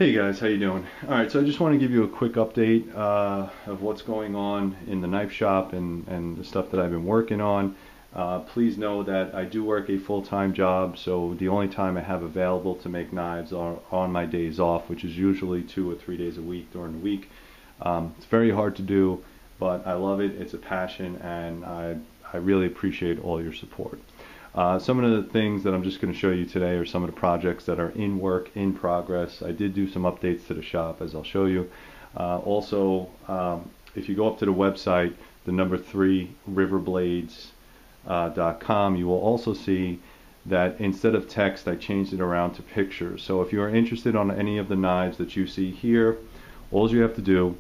Hey guys, how you doing? Alright, so I just want to give you a quick update of what's going on in the knife shop and the stuff that I've been working on. Please know that I do work a full-time job, so the only time I have available to make knives are on my days off, which is usually 2 or 3 days a week during the week. It's very hard to do, but I love it. It's a passion, and I really appreciate all your support. Some of the things that I'm just going to show you today are some of the projects that are in work, in progress. I did do some updates to the shop, as I'll show you. Also, if you go up to the website, the number 3 riverblades.com, you will also see that instead of text, I changed it around to pictures. So if you are interested on any of the knives that you see here, all you have to do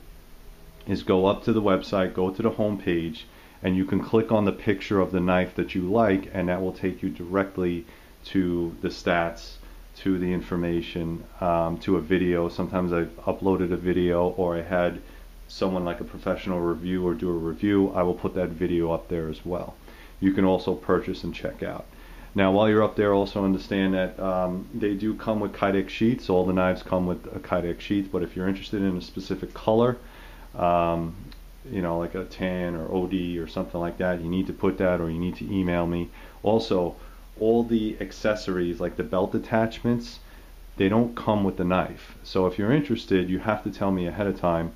is go up to the website, go to the home page, and you can click on the picture of the knife that you like, and that will take you directly to the stats, to the information, to a video. Sometimes I've uploaded a video, or I had someone like a professional review or do a review. I will put that video up there as well. You can also purchase and check out. Now while you're up there, also understand that they do come with Kydex sheets. All the knives come with a Kydex sheet, but if you're interested in a specific color, you know, like a tan or OD or something like that, you need to put that, or you need to email me. Also, all the accessories like the belt attachments, they don't come with the knife. So if you're interested, you have to tell me ahead of time.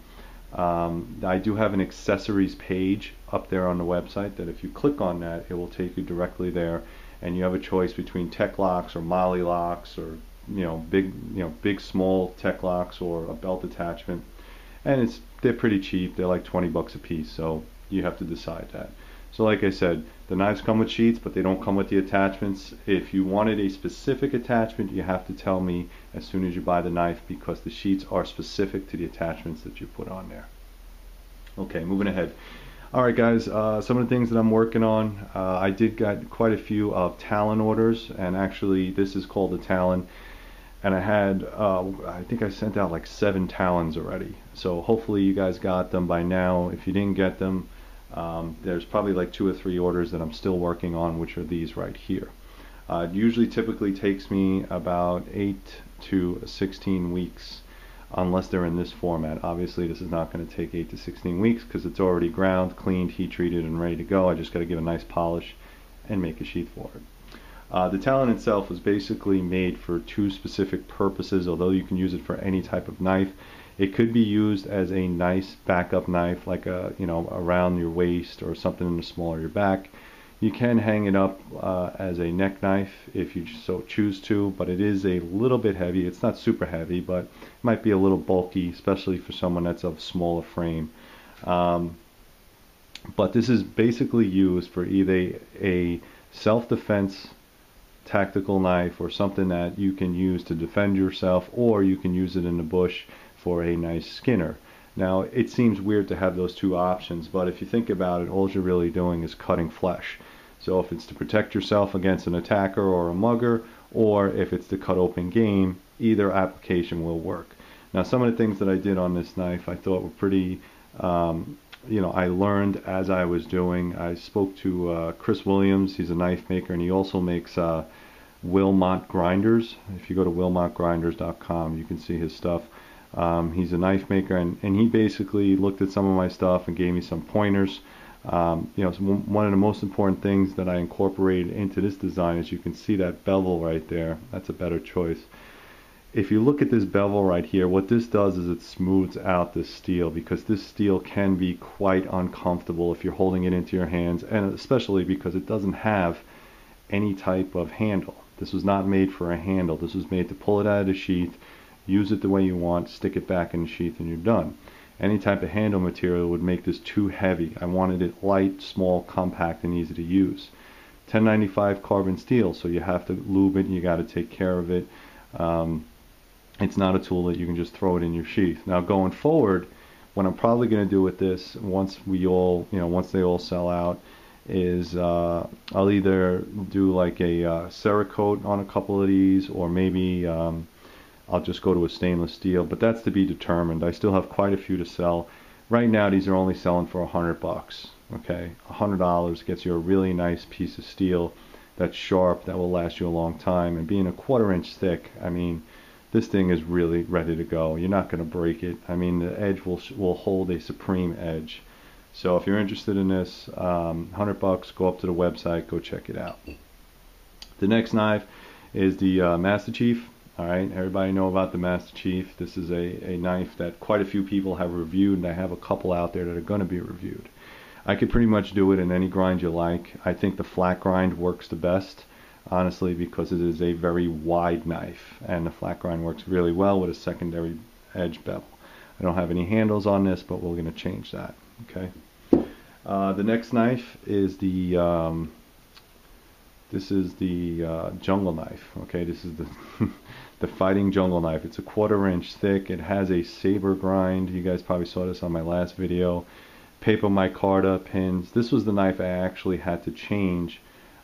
I do have an accessories page up there on the website that if you click on that, it will take you directly there, and you have a choice between tech locks or molly locks, or big small tech locks, or a belt attachment. And they're pretty cheap. They're like 20 bucks a piece, so you have to decide that. So like I said, the knives come with sheets, but they don't come with the attachments. If you wanted a specific attachment, you have to tell me as soon as you buy the knife, because the sheets are specific to the attachments that you put on there. Okay, moving ahead. Alright guys, some of the things that I'm working on, I did get quite a few of Talon orders, and actually this is called the Talon. And I had, I think I sent out like 7 Talons already. So hopefully you guys got them by now. If you didn't get them, there's probably like 2 or 3 orders that I'm still working on, which are these right here. It usually typically takes me about 8 to 16 weeks, unless they're in this format. Obviously this is not going to take 8 to 16 weeks because it's already ground, cleaned, heat treated, and ready to go. I just got to give a nice polish and make a sheath for it. The Talon itself was basically made for 2 specific purposes, although you can use it for any type of knife. It could be used as a nice backup knife, like around your waist or something in the small of your back. You can hang it up as a neck knife if you so choose to, but it is a little bit heavy. It's not super heavy, but it might be a little bulky, especially for someone that's of smaller frame. But this is basically used for either a self-defense tactical knife, or something that you can use to defend yourself, or you can use it in the bush for a nice skinner. Now it seems weird to have those 2 options, but if you think about it, all you're really doing is cutting flesh. So if it's to protect yourself against an attacker or a mugger, or if it's to cut open game, either application will work. Now some of the things that I did on this knife I thought were pretty I learned as I was doing. I spoke to Chris Williams. He's a knife maker, and he also makes Wilmot grinders. If you go to wilmotgrinders.com, you can see his stuff. He's a knife maker, and he basically looked at some of my stuff and gave me some pointers. One of the most important things that I incorporated into this design is, you can see that bevel right there. That's a better choice. If you look at this bevel right here, what this does is it smooths out the steel, because this steel can be quite uncomfortable if you're holding it into your hands, and especially because it doesn't have any type of handle. This was not made for a handle. This was made to pull it out of the sheath, use it the way you want, stick it back in the sheath, and you're done. Any type of handle material would make this too heavy. I wanted it light, small, compact, and easy to use. 1095 carbon steel, so you have to lube it and you got to take care of it. It's not a tool that you can just throw it in your sheath. Now going forward, what I'm probably going to do with this, once they all sell out, is I'll either do like a Cerakote on a couple of these, or maybe I'll just go to a stainless steel, but that's to be determined. I still have quite a few to sell. Right now these are only selling for $100. Okay, $100 gets you a really nice piece of steel that's sharp, that will last you a long time, and being a 1/4 inch thick, I mean, this thing is really ready to go. You're not going to break it. I mean, the edge will hold a supreme edge. So if you're interested in this, $100, go up to the website, go check it out. The next knife is the Master Chief. All right, everybody know about the Master Chief. This is a knife that quite a few people have reviewed, and I have a couple out there that are going to be reviewed. I could pretty much do it in any grind you like. I think the flat grind works the best, honestly, because it is a very wide knife, and the flat grind works really well with a secondary edge bevel. I don't have any handles on this, but we're going to change that. Okay. The next knife is the this is the jungle knife. Okay, this is the the fighting jungle knife. It's a 1/4 inch thick. It has a saber grind. You guys probably saw this on my last video. Paper micarta pins. This was the knife I actually had to change.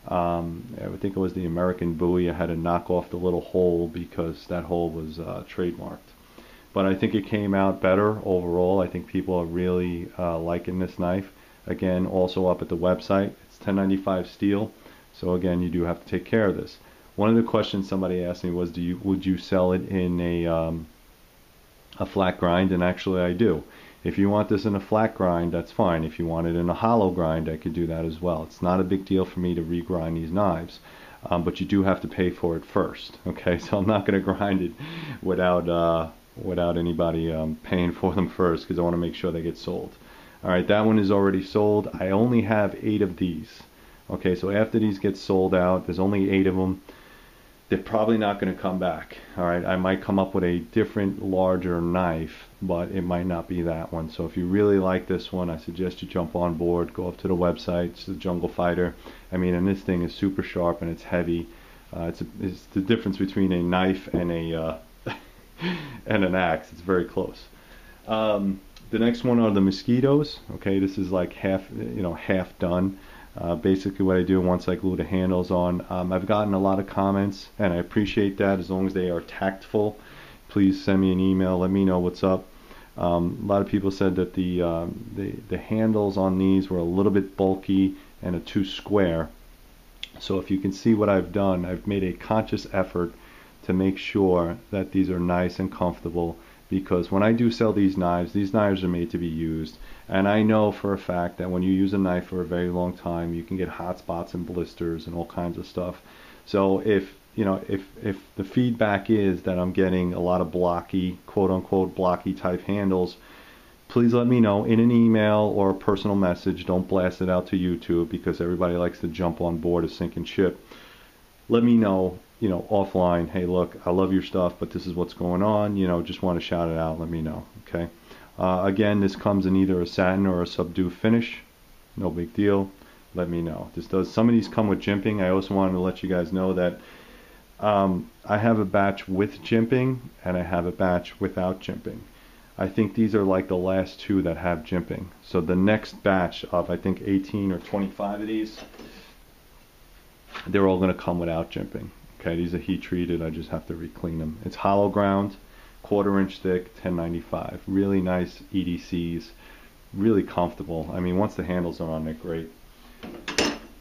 I think it was the American buoy. I had to knock off the little hole because that hole was trademarked. But I think it came out better overall. I think people are really liking this knife. Again, also up at the website. It's $10.95 steel. So again, you do have to take care of this. One of the questions somebody asked me was, would you sell it in a flat grind? And actually I do. If you want this in a flat grind, that's fine. If you want it in a hollow grind, I could do that as well. It's not a big deal for me to regrind these knives, but you do have to pay for it first. Okay, so I'm not going to grind it without anybody paying for them first, because I want to make sure they get sold. All right, that one is already sold. I only have 8 of these. Okay, so after these get sold out, there's only 8 of them. They're probably not going to come back. All right, I might come up with a different, larger knife, but it might not be that one. So if you really like this one, I suggest you jump on board, go up to the website. It's the Jungle Fighter. I mean, and this thing is super sharp and it's heavy. It's the difference between a knife and a and an axe. It's very close. The next one are the Mosquitos. Okay, this is like half done. Basically what I do once I glue the handles on, I've gotten a lot of comments, and I appreciate that. As long as they are tactful, please send me an email, let me know what's up. A lot of people said that the handles on these were a little bit bulky and are too square. So if you can see what I've done, I've made a conscious effort to make sure that these are nice and comfortable, because when I do sell these knives are made to be used. And I know for a fact that when you use a knife for a very long time, you can get hot spots and blisters and all kinds of stuff. So if the feedback is that I'm getting a lot of blocky, quote unquote blocky type handles, please let me know in an email or a personal message. Don't blast it out to YouTube, because everybody likes to jump on board a sinking ship. Let me know, offline, hey, look, I love your stuff, but this is what's going on. Just want to shout it out. Let me know. Okay. Again, this comes in either a satin or a subdue finish. No big deal. Let me know. Some of these come with jimping. I also wanted to let you guys know that I have a batch with jimping and I have a batch without jimping. I think these are like the last 2 that have jimping. So the next batch of, I think, 18 or 25 of these, they're all going to come without jimping. Okay, these are heat treated. I just have to re-clean them. It's hollow ground, 1/4 inch thick, $10.95. Really nice EDCs, really comfortable. I mean, once the handles are on, they're great.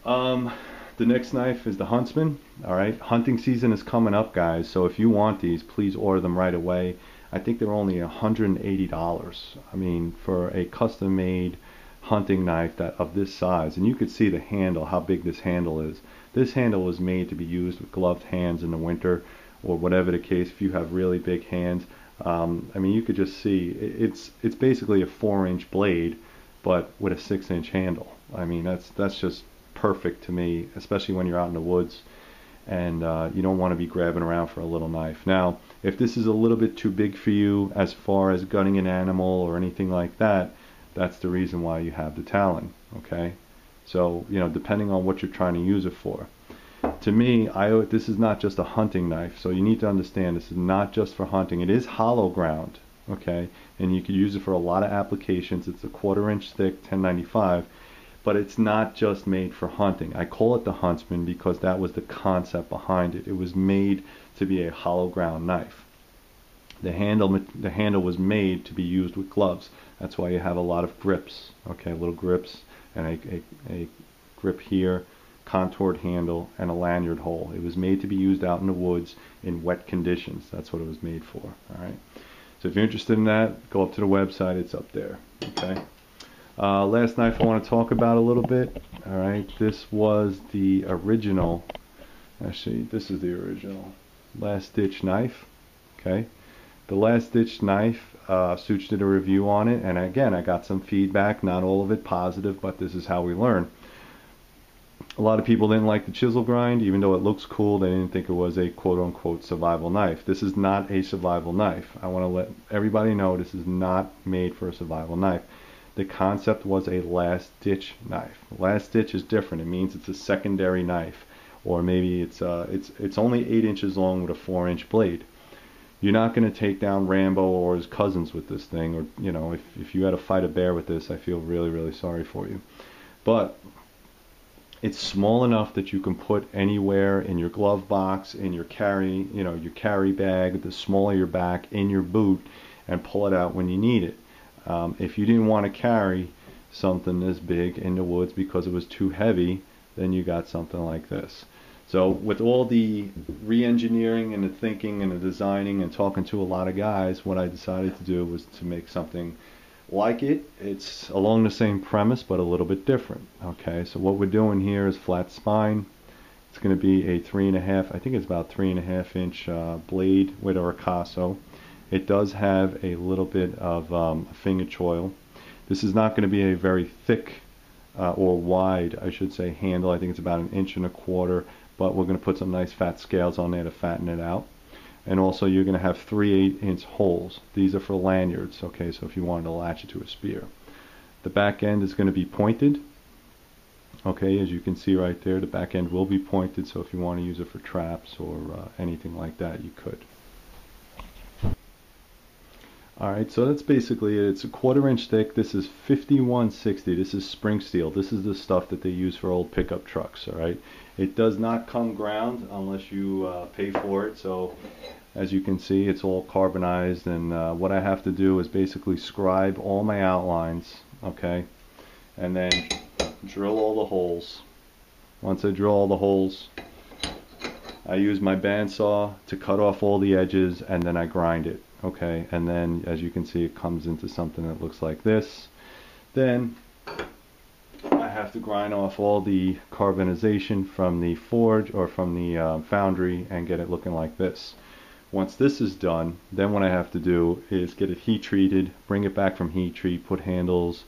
The next knife is the Huntsman. All right, hunting season is coming up, guys. So if you want these, please order them right away. I think they're only $180. I mean, for a custom-made hunting knife of this size, and you could see the handle, how big this handle is. This handle was made to be used with gloved hands in the winter, or whatever the case. If you have really big hands, I mean, you could just see it's basically a 4-inch blade, but with a 6-inch handle. I mean, that's just perfect to me, especially when you're out in the woods and you don't want to be grabbing around for a little knife. Now, if this is a little bit too big for you as far as gutting an animal or anything like that, that's the reason why you have the Talon. Okay, so depending on what you're trying to use it for. To me, this is not just a hunting knife, so you need to understand this is not just for hunting. It is hollow ground, okay, and you could use it for a lot of applications. It's a 1/4 inch thick, $10.95, but it's not just made for hunting. I call it the Huntsman because that was the concept behind it. It was made to be a hollow ground knife. The handle was made to be used with gloves. That's why you have a lot of grips, okay, little grips, and a grip here, contoured handle, and a lanyard hole. It was made to be used out in the woods in wet conditions. That's what it was made for. All right. So if you're interested in that, go up to the website. It's up there. Okay. Last knife I want to talk about a little bit. All right. This was the original. Actually, this is the original Lastditch Knife. Okay. The Lastditch Knife, Such did a review on it, and again, I got some feedback, not all of it positive, but this is how we learn. A lot of people didn't like the chisel grind, even though it looks cool. They didn't think it was a quote-unquote survival knife. This is not a survival knife. I want to let everybody know this is not made for a survival knife. The concept was a last-ditch knife. Last-ditch is different. It means it's a secondary knife, or maybe it's only 8 inches long with a 4-inch blade. You're not going to take down Rambo or his cousins with this thing, or, you know, if you had to fight a bear with this, I feel really, really sorry for you. But it's small enough that you can put anywhere in your glove box, in your carry, your carry bag, the small of your back, in your boot, and pull it out when you need it. If you didn't want to carry something this big in the woods because it was too heavy, then you got something like this. So with all the re-engineering and the thinking and the designing and talking to a lot of guys, what I decided to do was to make something like it. It's along the same premise, but a little bit different. Okay, so what we're doing here is flat spine. It's going to be a 3.5, I think it's about 3.5 inch blade with a ricasso. It does have a little bit of a finger choil. This is not going to be a very thick or wide, I should say, handle. I think it's about 1.25 inches, but we're going to put some nice fat scales on there to fatten it out. And also you're going to have 3 8-inch holes. These are for lanyards, okay, so if you wanted to latch it to a spear. The back end is going to be pointed. Okay, as you can see right there, the back end will be pointed, so if you want to use it for traps or anything like that, you could. Alright, so that's basically it. It's a 1/4 inch thick. This is 5160. This is spring steel. This is the stuff that they use for old pickup trucks. Alright, it does not come ground unless you pay for it. So as you can see, it's all carbonized, and what I have to do is basically scribe all my outlines, okay, and then drill all the holes. Once I drill all the holes, I use my bandsaw to cut off all the edges, and then I grind it. Okay, and then as you can see, it comes into something that looks like this. Then I have to grind off all the carbonization from the forge or from the foundry and get it looking like this. Once this is done, then what I have to do is get it heat treated, bring it back from heat treat, put handles,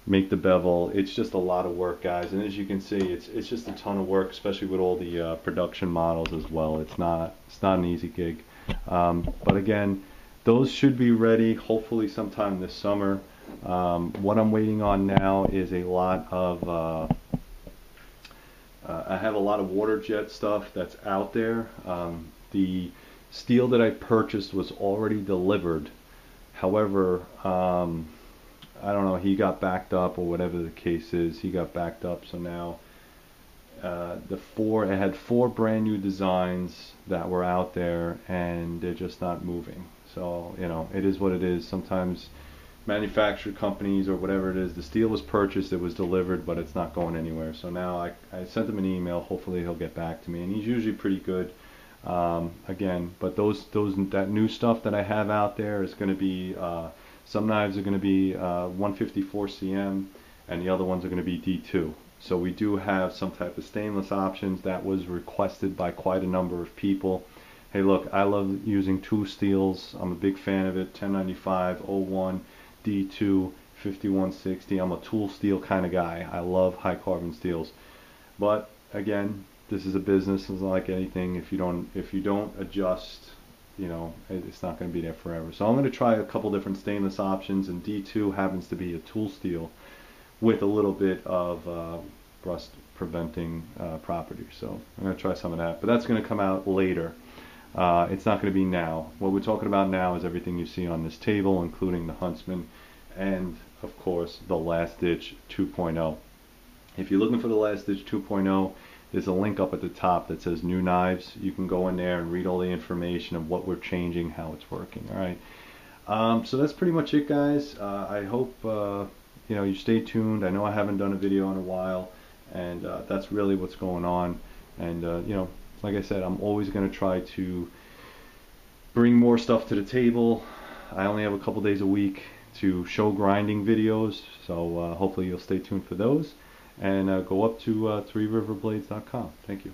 make the bevel. It's just a lot of work, guys, and as you can see, it's just a ton of work, especially with all the production models as well. It's not an easy gig. But again, those should be ready hopefully sometime this summer. What I'm waiting on now is a lot of I have a lot of water jet stuff that's out there. The steel that I purchased was already delivered. However, I don't know, he got backed up or whatever the case is. He got backed up, so now it had 4 brand new designs that were out there, and they're just not moving. So, you know, it is what it is. Sometimes manufactured companies or whatever it is, the steel was purchased, it was delivered, but it's not going anywhere. So now I sent him an email. Hopefully he'll get back to me, and he's usually pretty good. Again, but that new stuff that I have out there is going to be some knives are going to be 154 cm, and the other ones are going to be D2. So we do have some type of stainless options that was requested by quite a number of people. Hey, look, I love using tool steels. I'm a big fan of it. 1095, 01, D2, 5160. I'm a tool steel kind of guy. I love high carbon steels. But again, this is a business. It's like anything. If you don't adjust, you know, it's not going to be there forever. So I'm going to try a couple different stainless options, and D2 happens to be a tool steel with a little bit of rust preventing property. So I'm going to try some of that, but that's going to come out later. It's not going to be now. What we're talking about now is everything you see on this table, including the Huntsman and of course the Lastditch 2.0. If you're looking for the Lastditch 2.0, there's a link up at the top that says new knives. You can go in there and read all the information of what we're changing, how it's working. All right, so that's pretty much it, guys. I hope you know, you stay tuned. I know I haven't done a video in a while, and that's really what's going on. And you know, like I said, I'm always going to try to bring more stuff to the table. I only have a couple days a week to show grinding videos, so hopefully you'll stay tuned for those, and go up to threeriverblades.com. Thank you.